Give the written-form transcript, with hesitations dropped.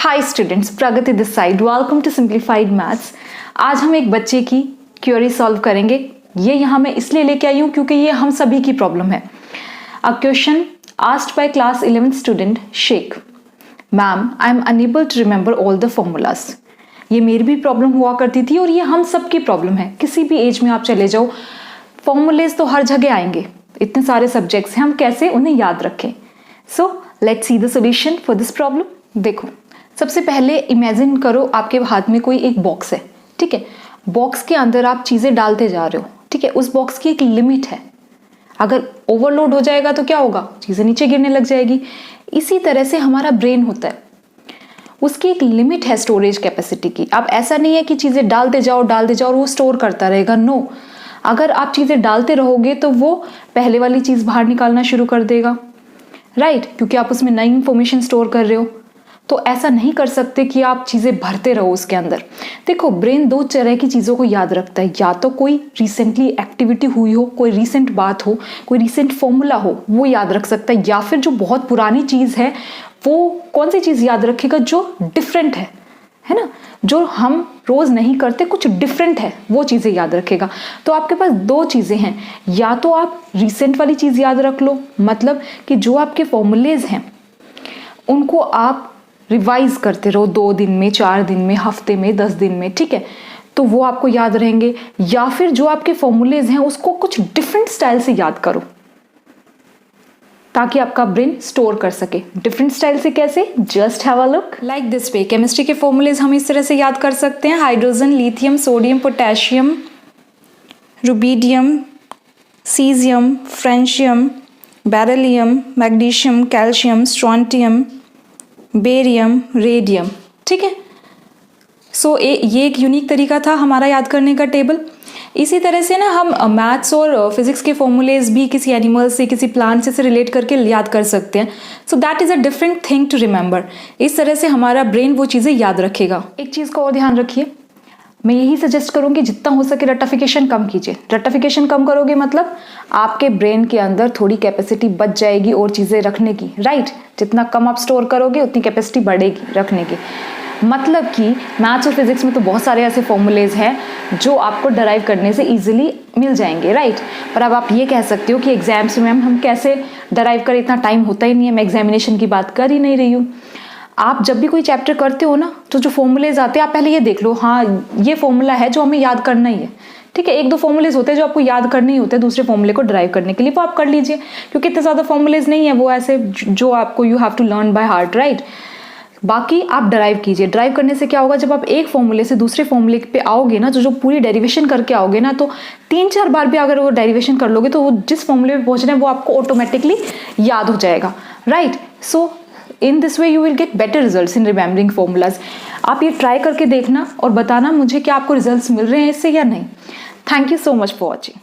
Hi students, Pragati this side. Welcome to simplified maths. आज हम एक बच्चे की क्वेरी सॉल्व करेंगे। ये यहाँ मैं इसलिए लेके आई हूँ क्योंकि ये हम सभी की प्रॉब्लम है। A question asked by class 11th student Shaikh, ma'am I am unable to remember all the formulas. ये मेरी भी प्रॉब्लम हुआ करती थी और ये हम सबकी प्रॉब्लम है। किसी भी एज में आप चले जाओ, फॉर्मूलेज तो हर जगह आएंगे। इतने सारे सब्जेक्ट्स हैं, हम कैसे उन्हें याद रखें। So let's see the solution for this problem. देखो, सबसे पहले इमेजिन करो आपके हाथ में कोई एक बॉक्स है, ठीक है। बॉक्स के अंदर आप चीज़ें डालते जा रहे हो, ठीक है। उस बॉक्स की एक लिमिट है। अगर ओवरलोड हो जाएगा तो क्या होगा, चीज़ें नीचे गिरने लग जाएगी। इसी तरह से हमारा ब्रेन होता है, उसकी एक लिमिट है स्टोरेज कैपेसिटी की। अब ऐसा नहीं है कि चीज़ें डालते जाओ और वो स्टोर करता रहेगा। नो, अगर आप चीज़ें डालते रहोगे तो वो पहले वाली चीज़ बाहर निकालना शुरू कर देगा, राइट, क्योंकि आप उसमें नई इंफॉर्मेशन स्टोर कर रहे हो। तो ऐसा नहीं कर सकते कि आप चीज़ें भरते रहो उसके अंदर। देखो, ब्रेन दो तरह की चीज़ों को याद रखता है। या तो कोई रिसेंटली एक्टिविटी हुई हो, कोई रिसेंट बात हो, कोई रिसेंट फॉर्मूला हो, वो याद रख सकता है। या फिर जो बहुत पुरानी चीज़ है, वो कौन सी चीज़ याद रखेगा, जो डिफरेंट है ना, जो हम रोज़ नहीं करते, कुछ डिफरेंट है, वो चीज़ें याद रखेगा। तो आपके पास दो चीज़ें हैं। या तो आप रिसेंट वाली चीज़ याद रख लो, मतलब कि जो आपके फॉर्मूलेज हैं उनको आप रिवाइज करते रहो 2 दिन में, 4 दिन में, हफ्ते में, 10 दिन में, ठीक है, तो वो आपको याद रहेंगे। या फिर जो आपके फॉर्मूलेज हैं उसको कुछ डिफरेंट स्टाइल से याद करो ताकि आपका ब्रेन स्टोर कर सके। डिफरेंट स्टाइल से कैसे, just have a look like this way. Chemistry के फॉर्मूलेज हम इस तरह से याद कर सकते हैं: hydrogen, lithium, sodium, potassium, rubidium, caesium, francium, beryllium, magnesium, calcium, strontium, barium, radium, ठीक है। सो ये एक यूनिक तरीका था हमारा याद करने का टेबल। इसी तरह से ना हम मैथ्स और फिजिक्स के फॉर्मूलेज भी किसी एनिमल से, किसी प्लांट से रिलेट करके याद कर सकते हैं। So that is a different thing to remember. इस तरह से हमारा ब्रेन वो चीज़ें याद रखेगा। एक चीज़ का और ध्यान रखिए, मैं यही सजेस्ट करूँगी जितना हो सके रट्टाफिकेशन कम कीजिए। रट्टाफिकेशन कम करोगे मतलब आपके ब्रेन के अंदर थोड़ी कैपेसिटी बच जाएगी और चीज़ें रखने की, राइट। जितना कम आप स्टोर करोगे उतनी कैपेसिटी बढ़ेगी रखने की। मतलब कि मैथ्स और फिजिक्स में तो बहुत सारे ऐसे फॉर्मूलेज हैं जो आपको डराइव करने से इजीली मिल जाएंगे, राइट। पर अब आप ये कह सकते हो कि एग्जाम्स में मैम हम कैसे डराइव करें, इतना टाइम होता ही नहीं है, मैं एग्जामिनेशन की बात कर ही नहीं रही हूँ। आप जब भी कोई चैप्टर करते हो ना, तो जो फॉर्मूलेज आते हैं आप पहले ये देख लो, हाँ ये फॉर्मूला है जो हमें याद करना ही है, ठीक है। 1-2 फॉर्मूलेज होते हैं जो आपको याद करने ही होते हैं दूसरे फॉर्मूले को ड्राइव करने के लिए, वो आप कर लीजिए, क्योंकि इतने ज़्यादा फॉर्मूलेज नहीं है वो ऐसे जो आपको you have to learn by heart, right. बाकी आप ड्राइव कीजिए। ड्राइव करने से क्या होगा, जब आप एक फॉर्मूले से दूसरे फॉर्मूले पे आओगे ना, जो पूरी डेरिवेशन करके आओगे ना, तो 3-4 बार भी अगर वो डेरिवेशन कर लोगे तो वो जिस फॉर्मूले पे पहुंचना है वो आपको ऑटोमेटिकली याद हो जाएगा, right. So in this way you will get better results in remembering formulas. आप ये ट्राई करके देखना और बताना मुझे कि आपको रिजल्ट्स मिल रहे हैं इससे या नहीं। Thank you so much for watching.